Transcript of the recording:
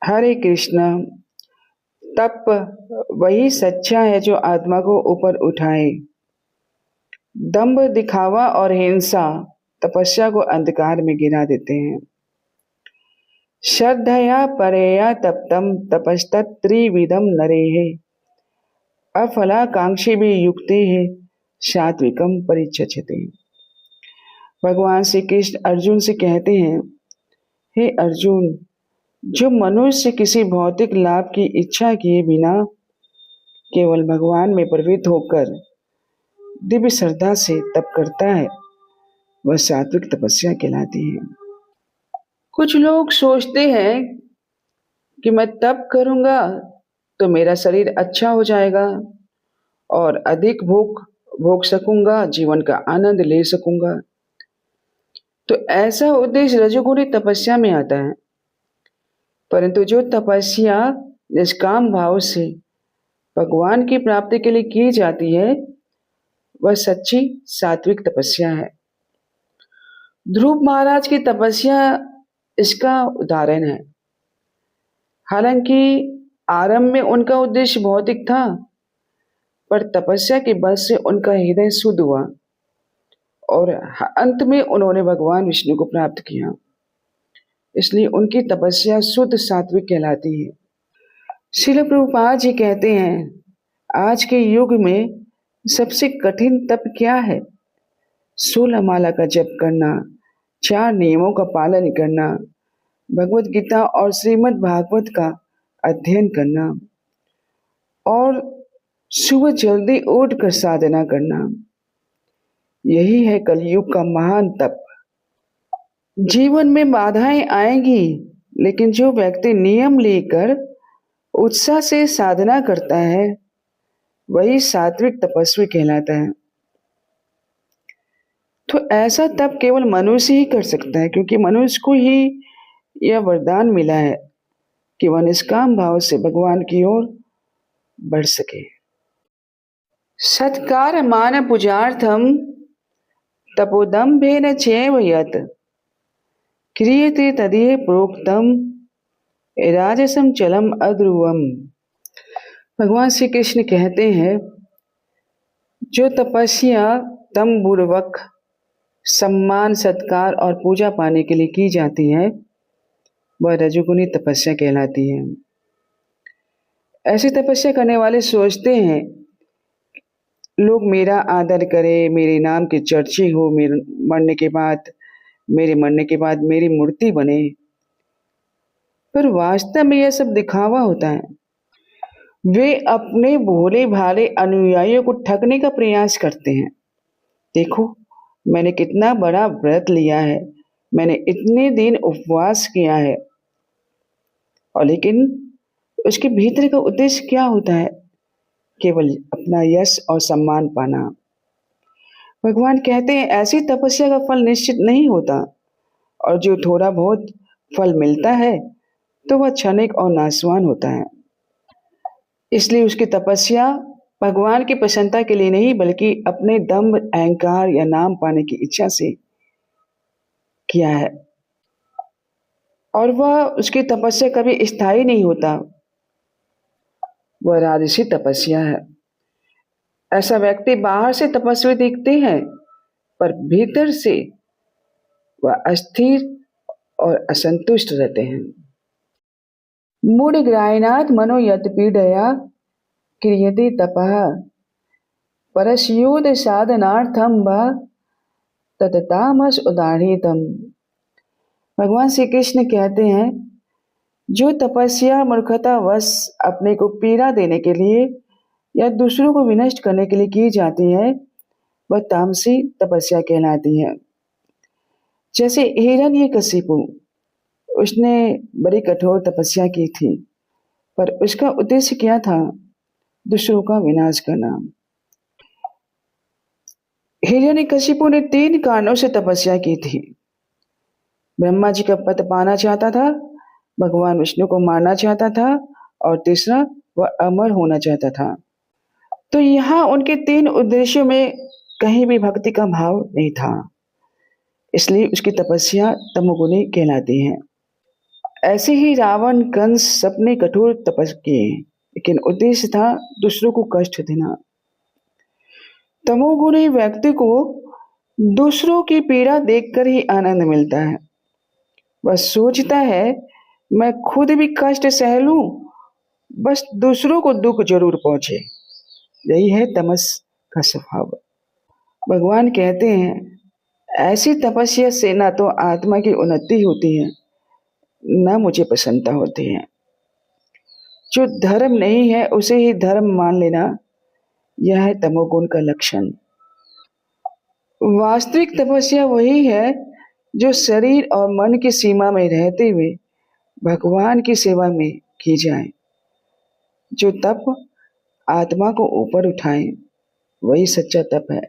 हरे कृष्णा। तप वही सच्चा है जो आत्मा को ऊपर उठाए। दंभ, दिखावा और हिंसा तपस्या को अंधकार में गिरा देते हैं। श्रद्धया परया तप्तम तपस्तत् त्रिविधम नरेः अफलाकांक्षी भी युक्ते है सात्विकम परिचक्षते। भगवान श्री कृष्ण अर्जुन से कहते हैं, हे अर्जुन, जो मनुष्य किसी भौतिक लाभ की इच्छा किए बिना केवल भगवान में प्रवृत्त होकर दिव्य श्रद्धा से तप करता है, वह सात्विक तपस्या कहलाती है। कुछ लोग सोचते हैं कि मैं तप करूंगा तो मेरा शरीर अच्छा हो जाएगा और अधिक भोग भोग सकूंगा, जीवन का आनंद ले सकूंगा। तो ऐसा उद्देश्य रजोगुणी तपस्या में आता है। परंतु जो तपस्या निष्काम भाव से भगवान की प्राप्ति के लिए की जाती है, वह सच्ची सात्विक तपस्या है। ध्रुव महाराज की तपस्या इसका उदाहरण है। हालांकि आरंभ में उनका उद्देश्य भौतिक था, पर तपस्या के बल से उनका हृदय शुद्ध हुआ और अंत में उन्होंने भगवान विष्णु को प्राप्त किया। इसलिए उनकी तपस्या शुद्ध सात्विक कहलाती है। श्रील प्रभुपाद जी कहते हैं, आज के युग में सबसे कठिन तप क्या है? 16 माला का जप करना, 4 नियमों का पालन करना, भगवत गीता और श्रीमद् भागवत का अध्ययन करना और सुबह जल्दी उठकर साधना करना। यही है कलयुग का महान तप। जीवन में बाधाएं आएंगी, लेकिन जो व्यक्ति नियम लेकर उत्साह से साधना करता है, वही सात्विक तपस्वी कहलाता है। तो ऐसा तप केवल मनुष्य ही कर सकता है, क्योंकि मनुष्य को ही यह वरदान मिला है कि वह निष्काम भाव से भगवान की ओर बढ़ सके। सत्कार मान पूजार्थम तपोदम्भेन चैव यत् क्रियते तदिह प्रोक्तम राजसम चलम अध्रुवम। भगवान श्री कृष्ण कहते हैं, जो तपस्या तमपूर्वक सम्मान, सत्कार और पूजा पाने के लिए की जाती है, वह रजोगुणी तपस्या कहलाती है। ऐसी तपस्या करने वाले सोचते हैं लोग मेरा आदर करें, मेरे नाम की चर्चा हो, मेरे मरने के बाद मेरी मूर्ति बने। पर वास्तव में यह सब दिखावा होता है। वे अपने भोले भाले अनुयायियों को ठगने का प्रयास करते हैं। देखो, मैंने कितना बड़ा व्रत लिया है, मैंने इतने दिन उपवास किया है, और लेकिन उसके भीतर का उद्देश्य क्या होता है? केवल अपना यश और सम्मान पाना। भगवान कहते हैं, ऐसी तपस्या का फल निश्चित नहीं होता, और जो थोड़ा बहुत फल मिलता है तो वह क्षणिक और नाशवान होता है। इसलिए उसकी तपस्या भगवान की प्रसन्नता के लिए नहीं, बल्कि अपने दंभ, अहंकार या नाम पाने की इच्छा से किया है, और वह उसकी तपस्या कभी स्थायी नहीं होता। वह राजसी तपस्या है। ऐसा व्यक्ति बाहर से तपस्वी दिखते हैं, पर भीतर से वह अस्थिर और असंतुष्ट रहते हैं। मूढ़ग्राह्यात् मनो यत् पीडया क्रियते तपः परस्योद साधनार्थम वा तततामस उदाहृतम। भगवान श्री कृष्ण कहते हैं, जो तपस्या मूर्खतावश अपने को पीड़ा देने के लिए या दूसरों को विनष्ट करने के लिए की जाती है, वह तामसी तपस्या कहलाती है। जैसे हिरण्यकशिपु, उसने बड़ी कठोर तपस्या की थी, पर उसका उद्देश्य क्या था? दूसरों का विनाश करना। हिरण्यकशिपु ने 3 कारणों से तपस्या की थी। ब्रह्मा जी का पद पाना चाहता था, भगवान विष्णु को मारना चाहता था, और तीसरा, वह अमर होना चाहता था। तो यहाँ उनके 3 उद्देश्यों में कहीं भी भक्ति का भाव नहीं था, इसलिए उसकी तपस्या तमोगुणी कहलाती है। ऐसे ही रावण, कंस सबने कठोर तपस्या किए, लेकिन उद्देश्य था दूसरों को कष्ट देना। तमोगुणी व्यक्ति को दूसरों की पीड़ा देखकर ही आनंद मिलता है। वह सोचता है मैं खुद भी कष्ट सह लूं, बस दूसरों को दुख जरूर पहुंचे। यही है तमस का स्वभाव। भगवान कहते हैं ऐसी तपस्या से ना तो आत्मा की उन्नति होती है, ना मुझे प्रसन्नता होती है। जो धर्म नहीं है उसे ही धर्म मान लेना, यह है तमोगुण का लक्षण। वास्तविक तपस्या वही है जो शरीर और मन की सीमा में रहते हुए भगवान की सेवा में की जाए। जो तप आत्मा को ऊपर उठाए वही सच्चा तप है।